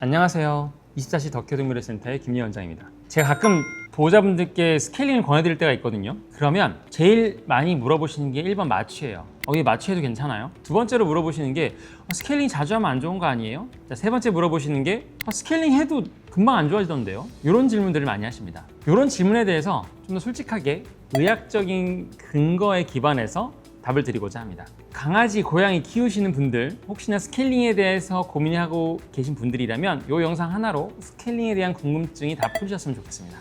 안녕하세요. 24시 덕효동물의센터의 김예원장입니다. 제가 가끔 보호자분들께 스케일링을 권해드릴 때가 있거든요. 그러면 제일 많이 물어보시는 게 1번 마취예요. 이 마취해도 괜찮아요? 두 번째로 물어보시는 게 스케일링 자주 하면 안 좋은 거 아니에요? 자, 세 번째 물어보시는 게 스케일링 해도 금방 안 좋아지던데요? 이런 질문들을 많이 하십니다. 이런 질문에 대해서 좀 더 솔직하게 의학적인 근거에 기반해서 답을 드리고자 합니다. 강아지, 고양이 키우시는 분들, 혹시나 스케일링에 대해서 고민하고 계신 분들이라면 이 영상 하나로 스케일링에 대한 궁금증이 다 풀리셨으면 좋겠습니다.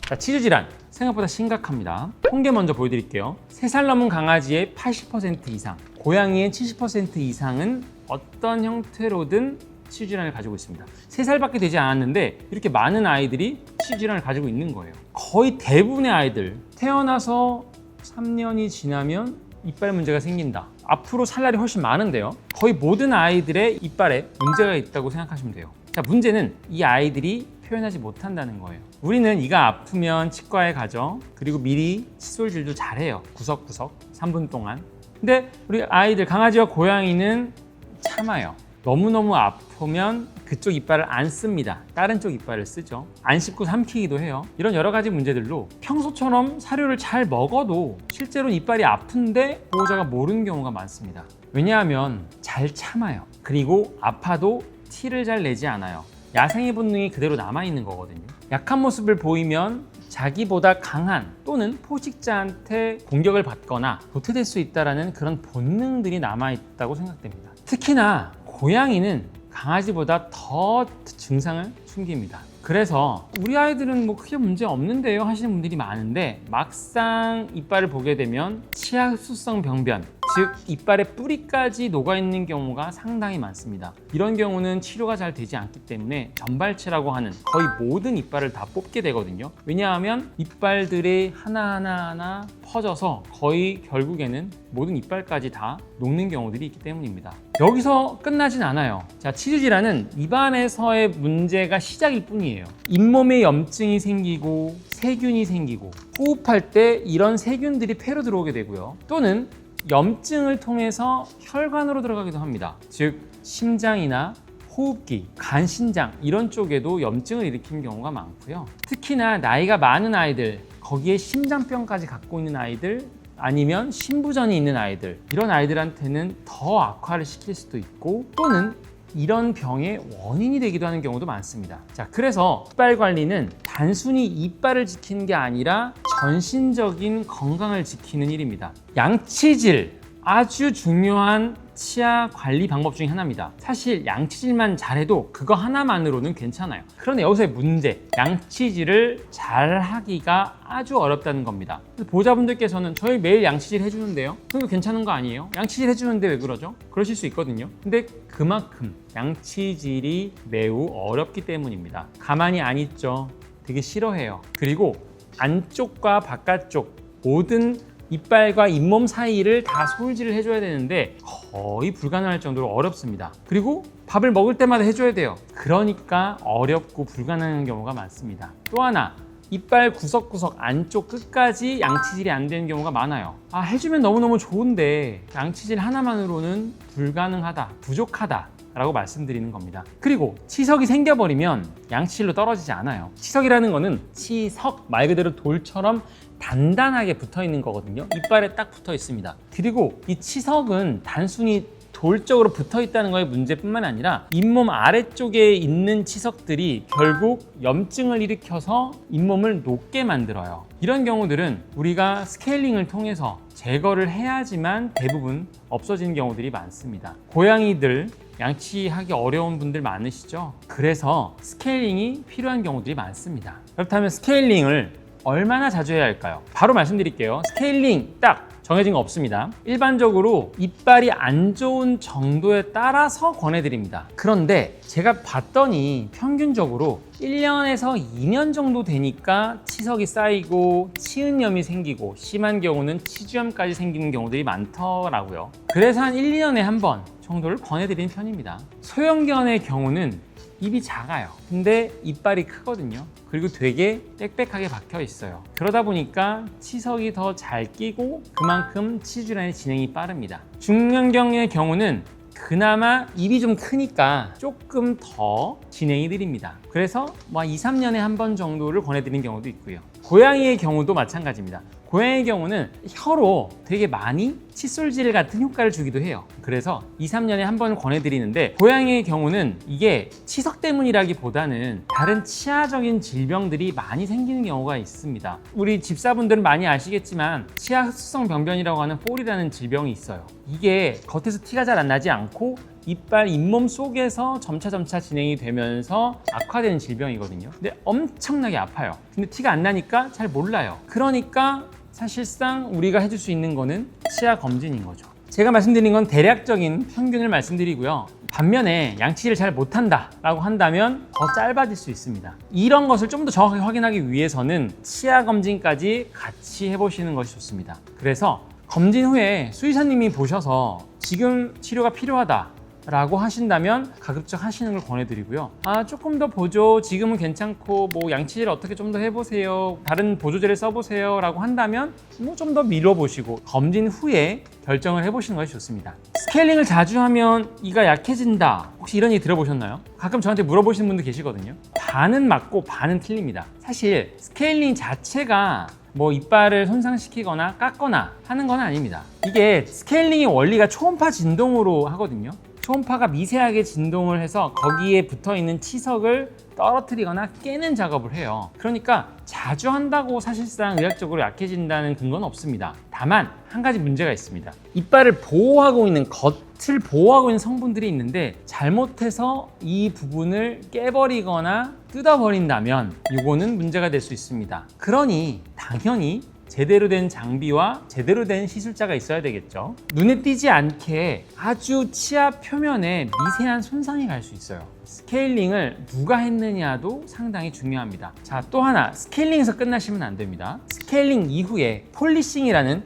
자, 치주 질환 생각보다 심각합니다. 통계 먼저 보여드릴게요. 3살 넘은 강아지의 80% 이상, 고양이의 70% 이상은 어떤 형태로든 치주 질환을 가지고 있습니다. 3살밖에 되지 않았는데 이렇게 많은 아이들이 치주 질환을 가지고 있는 거예요. 거의 대부분의 아이들 태어나서 3년이 지나면 이빨 문제가 생긴다. 앞으로 살 날이 훨씬 많은데요. 거의 모든 아이들의 이빨에 문제가 있다고 생각하시면 돼요. 자, 문제는 이 아이들이 표현하지 못한다는 거예요. 우리는 이가 아프면 치과에 가죠. 그리고 미리 칫솔질도 잘해요. 구석구석 3분 동안. 근데 우리 아이들, 강아지와 고양이는 참아요. 너무너무 아프면 그쪽 이빨을 안 씁니다. 다른 쪽 이빨을 쓰죠. 안 씹고 삼키기도 해요. 이런 여러 가지 문제들로 평소처럼 사료를 잘 먹어도 실제로는 이빨이 아픈데 보호자가 모르는 경우가 많습니다. 왜냐하면 잘 참아요. 그리고 아파도 티를 잘 내지 않아요. 야생의 본능이 그대로 남아있는 거거든요. 약한 모습을 보이면 자기보다 강한 또는 포식자한테 공격을 받거나 도태될 수 있다는 그런 본능들이 남아있다고 생각됩니다. 특히나 고양이는 강아지보다 더 증상을 숨깁니다. 그래서 우리 아이들은 크게 문제 없는데요 하시는 분들이 많은데 막상 이빨을 보게 되면 치아 흡수성 병변, 즉 이빨의 뿌리까지 녹아있는 경우가 상당히 많습니다. 이런 경우는 치료가 잘 되지 않기 때문에 전발치라고 하는 거의 모든 이빨을 다 뽑게 되거든요. 왜냐하면 이빨들이 하나하나 퍼져서 거의 결국에는 모든 이빨까지 다 녹는 경우들이 있기 때문입니다. 여기서 끝나진 않아요. 자, 치주 질환은 입안에서의 문제가 시작일 뿐이에요. 잇몸에 염증이 생기고 세균이 생기고 호흡할 때 이런 세균들이 폐로 들어오게 되고요. 또는 염증을 통해서 혈관으로 들어가기도 합니다. 즉 심장이나 호흡기, 간신장 이런 쪽에도 염증을 일으키는 경우가 많고요. 특히나 나이가 많은 아이들, 거기에 심장병까지 갖고 있는 아이들, 아니면 신부전이 있는 아이들, 이런 아이들한테는 더 악화를 시킬 수도 있고 또는 이런 병의 원인이 되기도 하는 경우도 많습니다. 자, 그래서 이빨 관리는 단순히 이빨을 지키는 게 아니라 전신적인 건강을 지키는 일입니다. 양치질, 아주 중요한 치아 관리 방법 중에 하나입니다. 사실 양치질만 잘해도 그거 하나만으로는 괜찮아요. 그런데 여기서의 문제, 양치질을 잘 하기가 아주 어렵다는 겁니다. 보호자분들께서는 저희 매일 양치질 해주는데요, 그거 괜찮은 거 아니에요? 양치질 해주는데 왜 그러죠? 그러실 수 있거든요. 근데 그만큼 양치질이 매우 어렵기 때문입니다. 가만히 안 있죠. 되게 싫어해요. 그리고 안쪽과 바깥쪽 모든 이빨과 잇몸 사이를 다 솔질을 해줘야 되는데 거의 불가능할 정도로 어렵습니다. 그리고 밥을 먹을 때마다 해줘야 돼요. 그러니까 어렵고 불가능한 경우가 많습니다. 또 하나, 이빨 구석구석 안쪽 끝까지 양치질이 안 되는 경우가 많아요. 해주면 너무너무 좋은데 양치질 하나만으로는 불가능하다, 부족하다 라고 말씀드리는 겁니다. 그리고 치석이 생겨버리면 양치질로 떨어지지 않아요. 치석이라는 거는 치석, 말 그대로 돌처럼 단단하게 붙어 있는 거거든요. 이빨에 딱 붙어 있습니다. 그리고 이 치석은 단순히 돌적으로 붙어 있다는 거의 문제뿐만 아니라 잇몸 아래쪽에 있는 치석들이 결국 염증을 일으켜서 잇몸을 녹게 만들어요. 이런 경우들은 우리가 스케일링을 통해서 제거를 해야지만 대부분 없어지는 경우들이 많습니다. 고양이들 양치하기 어려운 분들 많으시죠? 그래서 스케일링이 필요한 경우들이 많습니다. 그렇다면 스케일링을 얼마나 자주 해야 할까요? 바로 말씀드릴게요. 스케일링 딱 정해진 거 없습니다. 일반적으로 이빨이 안 좋은 정도에 따라서 권해드립니다. 그런데 제가 봤더니 평균적으로 1년에서 2년 정도 되니까 치석이 쌓이고 치은염이 생기고 심한 경우는 치주염까지 생기는 경우들이 많더라고요. 그래서 한 1, 2년에 한 번 정도를 권해드리는 편입니다. 소형견의 경우는 입이 작아요. 근데 이빨이 크거든요. 그리고 되게 빽빽하게 박혀 있어요. 그러다 보니까 치석이 더 잘 끼고 그만큼 치주 질환의 진행이 빠릅니다. 중년경의 경우는 그나마 입이 좀 크니까 조금 더 진행이 느립니다. 그래서 2, 3년에 한 번 정도를 권해드리는 경우도 있고요. 고양이의 경우도 마찬가지입니다. 고양이의 경우는 혀로 되게 많이 칫솔질 같은 효과를 주기도 해요. 그래서 2, 3년에 한 번 권해드리는데, 고양이의 경우는 이게 치석 때문이라기보다는 다른 치아적인 질병들이 많이 생기는 경우가 있습니다. 우리 집사분들은 많이 아시겠지만 치아 흡수성 병변이라고 하는 폴이라는 질병이 있어요. 이게 겉에서 티가 잘 안 나지 않고 이빨, 잇몸 속에서 점차 진행이 되면서 악화되는 질병이거든요. 근데 엄청나게 아파요. 근데 티가 안 나니까 잘 몰라요. 그러니까 사실상 우리가 해줄 수 있는 거는 치아 검진인 거죠. 제가 말씀드린 건 대략적인 평균을 말씀드리고요. 반면에 양치를 잘 못한다 라고 한다면 더 짧아질 수 있습니다. 이런 것을 좀 더 정확하게 확인하기 위해서는 치아 검진까지 같이 해보시는 것이 좋습니다. 그래서 검진 후에 수의사님이 보셔서 지금 치료가 필요하다 라고 하신다면 가급적 하시는 걸 권해드리고요. 조금 더 보조, 지금은 괜찮고 양치질 어떻게 좀 더 해보세요, 다른 보조제를 써보세요 라고 한다면 좀 더 미뤄보시고 검진 후에 결정을 해보시는 것이 좋습니다. 스케일링을 자주 하면 이가 약해진다, 혹시 이런 얘기 들어보셨나요? 가끔 저한테 물어보시는 분들 계시거든요. 반은 맞고 반은 틀립니다. 사실 스케일링 자체가 이빨을 손상시키거나 깎거나 하는 건 아닙니다. 이게 스케일링의 원리가 초음파 진동으로 하거든요. 초음파가 미세하게 진동을 해서 거기에 붙어있는 치석을 떨어뜨리거나 깨는 작업을 해요. 그러니까 자주 한다고 사실상 의학적으로 약해진다는 근거는 없습니다. 다만 한 가지 문제가 있습니다. 이빨을 보호하고 있는, 겉을 보호하고 있는 성분들이 있는데 잘못해서 이 부분을 깨버리거나 뜯어버린다면 이거는 문제가 될 수 있습니다. 그러니 당연히 제대로 된 장비와 제대로 된 시술자가 있어야 되겠죠. 눈에 띄지 않게 아주 치아 표면에 미세한 손상이 갈 수 있어요. 스케일링을 누가 했느냐도 상당히 중요합니다. 자, 또 하나, 스케일링에서 끝나시면 안 됩니다. 스케일링 이후에 폴리싱이라는,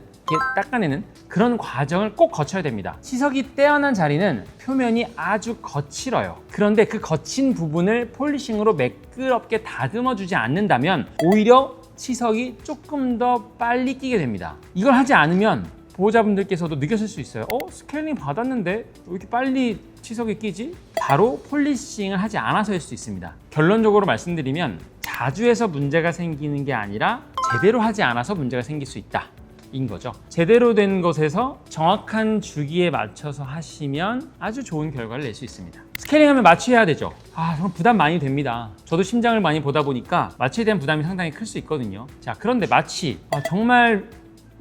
닦아내는 그런 과정을 꼭 거쳐야 됩니다. 치석이 떼어난 자리는 표면이 아주 거칠어요. 그런데 그 거친 부분을 폴리싱으로 매끄럽게 다듬어 주지 않는다면 오히려 치석이 조금 더 빨리 끼게 됩니다. 이걸 하지 않으면 보호자분들께서도 느꼈을 수 있어요. 스케일링 받았는데 왜 이렇게 빨리 치석이 끼지? 바로 폴리싱을 하지 않아서일 수 있습니다. 결론적으로 말씀드리면 자주 해서 문제가 생기는 게 아니라 제대로 하지 않아서 문제가 생길 수 있다 인 거죠. 제대로 된 것에서 정확한 주기에 맞춰서 하시면 아주 좋은 결과를 낼 수 있습니다. 스케일링하면 마취해야 되죠. 정말 부담 많이 됩니다. 저도 심장을 많이 보다 보니까 마취에 대한 부담이 상당히 클 수 있거든요. 자, 그런데 마취 정말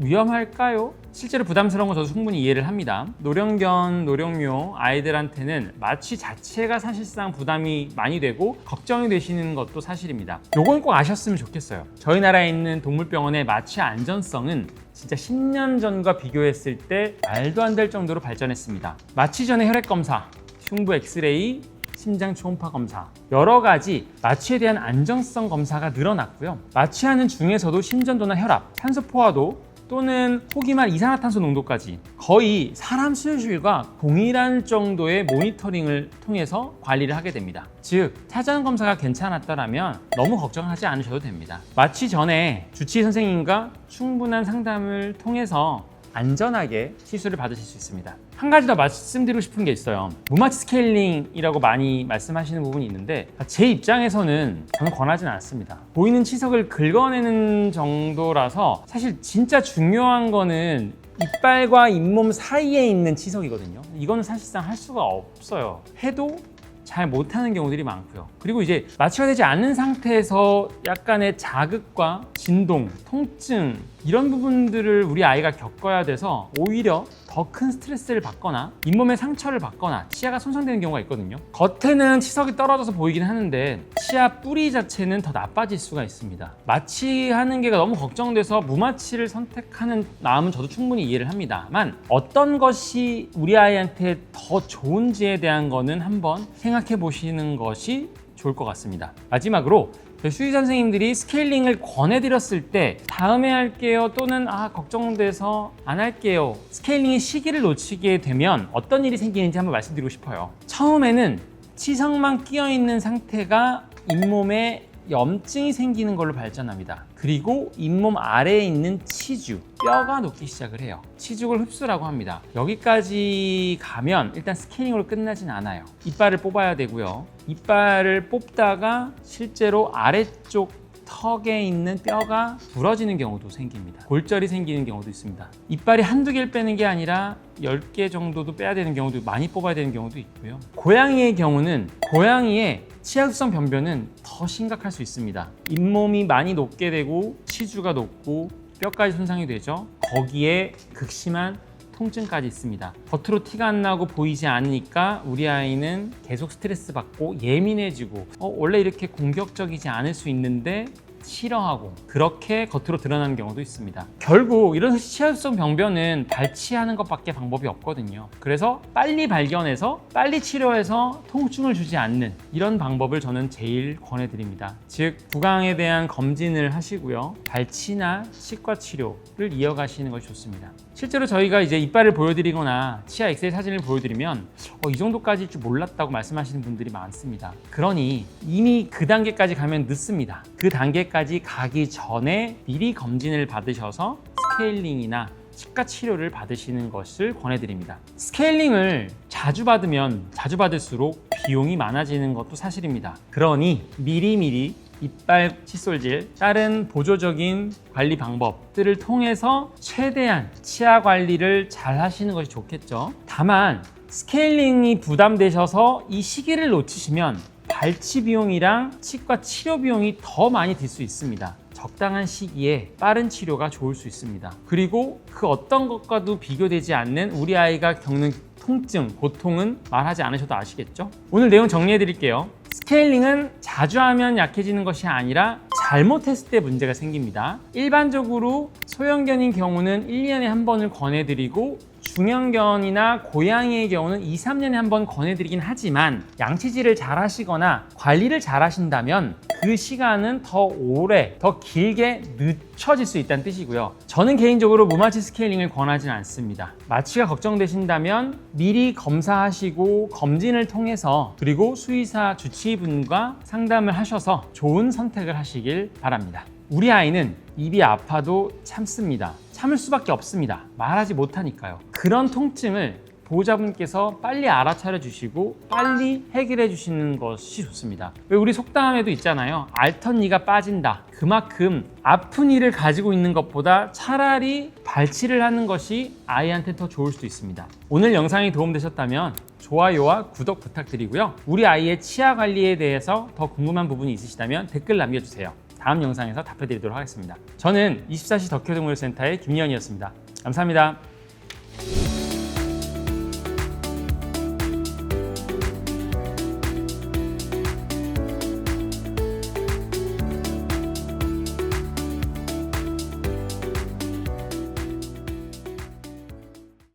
위험할까요? 실제로 부담스러운 거 저도 충분히 이해를 합니다. 노령견, 노령묘 아이들한테는 마취 자체가 사실상 부담이 많이 되고 걱정이 되시는 것도 사실입니다. 요건 꼭 아셨으면 좋겠어요. 저희 나라에 있는 동물병원의 마취 안전성은 진짜 10년 전과 비교했을 때 말도 안 될 정도로 발전했습니다. 마취 전에 혈액 검사, 흉부 엑스레이, 심장 초음파 검사, 여러 가지 마취에 대한 안정성 검사가 늘어났고요. 마취하는 중에서도 심전도나 혈압, 산소 포화도 또는 호기말 이산화탄소 농도까지 거의 사람 수술과 동일한 정도의 모니터링을 통해서 관리를 하게 됩니다. 즉, 사전 검사가 괜찮았더라면 너무 걱정하지 않으셔도 됩니다. 마취 전에 주치의 선생님과 충분한 상담을 통해서 안전하게 시술을 받으실 수 있습니다. 한 가지 더 말씀드리고 싶은 게 있어요. 무마취 스케일링이라고 많이 말씀하시는 부분이 있는데 제 입장에서는 저는 권하진 않습니다. 보이는 치석을 긁어내는 정도라서 사실 진짜 중요한 거는 이빨과 잇몸 사이에 있는 치석이거든요. 이거는 사실상 할 수가 없어요. 해도 잘 못하는 경우들이 많고요. 그리고 이제 마취가 되지 않는 상태에서 약간의 자극과 진동, 통증 이런 부분들을 우리 아이가 겪어야 돼서 오히려 더 큰 스트레스를 받거나 잇몸에 상처를 받거나 치아가 손상되는 경우가 있거든요. 겉에는 치석이 떨어져서 보이긴 하는데 치아 뿌리 자체는 더 나빠질 수가 있습니다. 마취하는 게 너무 걱정돼서 무마취를 선택하는 마음은 저도 충분히 이해를 합니다만 어떤 것이 우리 아이한테 더 좋은지에 대한 거는 한번 생각해 보시는 것이 좋을 것 같습니다. 마지막으로 수의사 선생님들이 스케일링을 권해드렸을 때 다음에 할게요 또는 걱정돼서 안 할게요, 스케일링의 시기를 놓치게 되면 어떤 일이 생기는지 한번 말씀드리고 싶어요. 처음에는 치석만 끼어 있는 상태가 잇몸에 염증이 생기는 걸로 발전합니다. 그리고 잇몸 아래에 있는 치주, 뼈가 녹기 시작을 해요. 치죽을 흡수라고 합니다. 여기까지 가면 일단 스캐닝으로 끝나진 않아요. 이빨을 뽑아야 되고요. 이빨을 뽑다가 실제로 아래쪽 턱에 있는 뼈가 부러지는 경우도 생깁니다. 골절이 생기는 경우도 있습니다. 이빨이 한두 개를 빼는 게 아니라 10개 정도도 빼야 되는 경우도, 많이 뽑아야 되는 경우도 있고요. 고양이의 경우는 고양이의 치아극성 변변은 더 심각할 수 있습니다. 잇몸이 많이 녹게 되고 치주가 녹고 뼈까지 손상이 되죠. 거기에 극심한 통증까지 있습니다. 겉으로 티가 안 나고 보이지 않으니까 우리 아이는 계속 스트레스 받고 예민해지고 원래 이렇게 공격적이지 않을 수 있는데 싫어하고 그렇게 겉으로 드러나는 경우도 있습니다. 결국 이런 치아극성 병변은 발치하는 것밖에 방법이 없거든요. 그래서 빨리 발견해서 빨리 치료해서 통증을 주지 않는 이런 방법을 저는 제일 권해드립니다. 즉 구강에 대한 검진을 하시고요. 발치나 치과 치료를 이어가시는 것이 좋습니다. 실제로 저희가 이제 이빨을 보여드리거나 치아 엑스레이 사진을 보여드리면 이 정도까지일 줄 몰랐다고 말씀하시는 분들이 많습니다. 그러니 이미 그 단계까지 가면 늦습니다. 그 단계까지 가기 전에 미리 검진을 받으셔서 스케일링이나 치과 치료를 받으시는 것을 권해드립니다. 스케일링을 자주 받으면 자주 받을수록 비용이 많아지는 것도 사실입니다. 그러니 미리미리 이빨 칫솔질, 다른 보조적인 관리 방법들을 통해서 최대한 치아 관리를 잘 하시는 것이 좋겠죠. 다만 스케일링이 부담되셔서 이 시기를 놓치시면 발치 비용이랑 치과 치료 비용이 더 많이 들 수 있습니다. 적당한 시기에 빠른 치료가 좋을 수 있습니다. 그리고 그 어떤 것과도 비교되지 않는 우리 아이가 겪는 통증, 고통은 말하지 않으셔도 아시겠죠? 오늘 내용 정리해 드릴게요. 스케일링은 자주 하면 약해지는 것이 아니라 잘못했을 때 문제가 생깁니다. 일반적으로 소형견인 경우는 1년에 한 번을 권해드리고 중형견이나 고양이의 경우는 2, 3년에 한 번 권해드리긴 하지만 양치질을 잘 하시거나 관리를 잘 하신다면 그 시간은 더 오래, 더 길게 늦춰질 수 있다는 뜻이고요. 저는 개인적으로 무마취 스케일링을 권하지는 않습니다. 마취가 걱정되신다면 미리 검사하시고 검진을 통해서 그리고 수의사 주치의분과 상담을 하셔서 좋은 선택을 하시길 바랍니다. 우리 아이는 입이 아파도 참습니다. 참을 수밖에 없습니다. 말하지 못하니까요. 그런 통증을 보호자분께서 빨리 알아차려 주시고 빨리 해결해 주시는 것이 좋습니다. 왜 우리 속담에도 있잖아요. 앓던 이가 빠진다. 그만큼 아픈 이를 가지고 있는 것보다 차라리 발치를 하는 것이 아이한테 더 좋을 수도 있습니다. 오늘 영상이 도움되셨다면 좋아요와 구독 부탁드리고요. 우리 아이의 치아 관리에 대해서 더 궁금한 부분이 있으시다면 댓글 남겨주세요. 다음 영상에서 답해드리도록 하겠습니다. 저는 24시 덕혜동물센터의 김예원이었습니다. 감사합니다.